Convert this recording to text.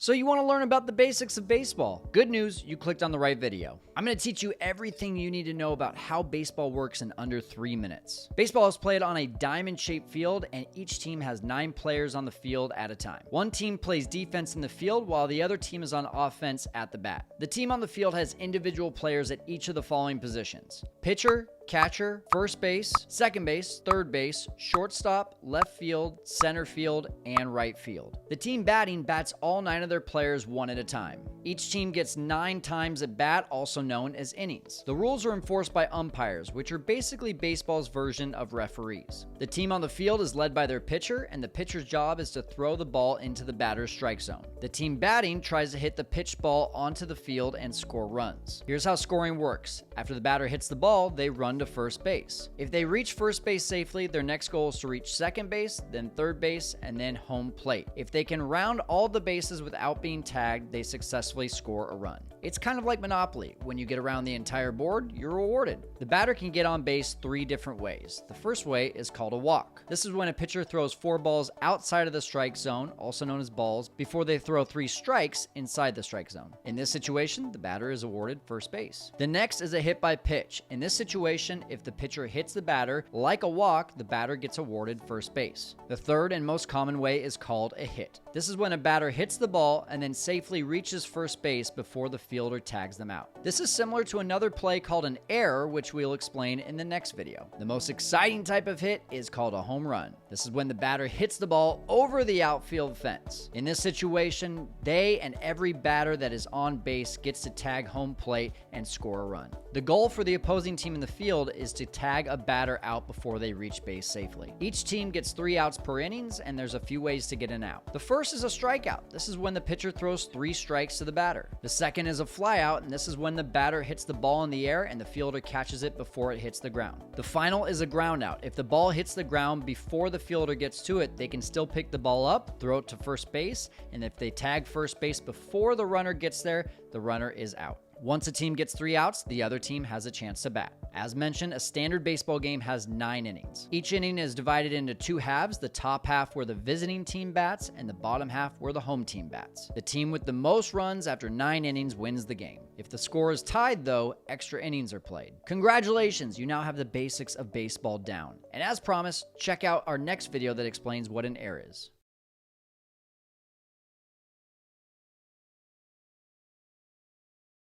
So you want to learn about the basics of baseball? Good news, you clicked on the right video. I'm going to teach you everything you need to know about how baseball works in under 3 minutes. Baseball is played on a diamond-shaped field, and each team has 9 players on the field at a time. One team plays defense in the field while the other team is on offense at the bat. The team on the field has individual players at each of the following positions: pitcher, catcher, first base, second base, third base, shortstop, left field, center field, and right field. The team batting bats all 9 of their players one at a time. Each team gets 9 times at bat, also known as innings. The rules are enforced by umpires, which are basically baseball's version of referees. The team on the field is led by their pitcher, and the pitcher's job is to throw the ball into the batter's strike zone. The team batting tries to hit the pitched ball onto the field and score runs. Here's how scoring works. After the batter hits the ball, they run to first base. If they reach first base safely, their next goal is to reach second base, then third base, and then home plate. If they can round all the bases without being tagged, they successfully score a run. It's kind of like Monopoly. When you get around the entire board, you're rewarded. The batter can get on base 3 different ways. The first way is called a walk. This is when a pitcher throws 4 balls outside of the strike zone, also known as balls, before they throw 3 strikes inside the strike zone. In this situation, the batter is awarded first base. The next is a hit by pitch. In this situation, if the pitcher hits the batter like a walk, the batter gets awarded first base. The third and most common way is called a hit. This is when a batter hits the ball and then safely reaches first base before the fielder tags them out. This is similar to another play called an error, which we'll explain in the next video. The most exciting type of hit is called a home run. This is when the batter hits the ball over the outfield fence. In this situation, they and every batter that is on base gets to tag home plate and score a run. The goal for the opposing team in the field is to tag a batter out before they reach base safely. Each team gets 3 outs per innings, and there's a few ways to get an out. The first is a strikeout. This is when the pitcher throws 3 strikes to the batter. The second is a flyout, and this is when the batter hits the ball in the air and the fielder catches it before it hits the ground. The final is a groundout. If the ball hits the ground before the fielder gets to it, they can still pick the ball up, throw it to first base, and if they tag first base before the runner gets there, the runner is out. Once a team gets 3 outs, the other team has a chance to bat. As mentioned, a standard baseball game has 9 innings. Each inning is divided into 2 halves, the top half where the visiting team bats and the bottom half where the home team bats. The team with the most runs after 9 innings wins the game. If the score is tied though, extra innings are played. Congratulations, you now have the basics of baseball down. And as promised, check out our next video that explains what an error is.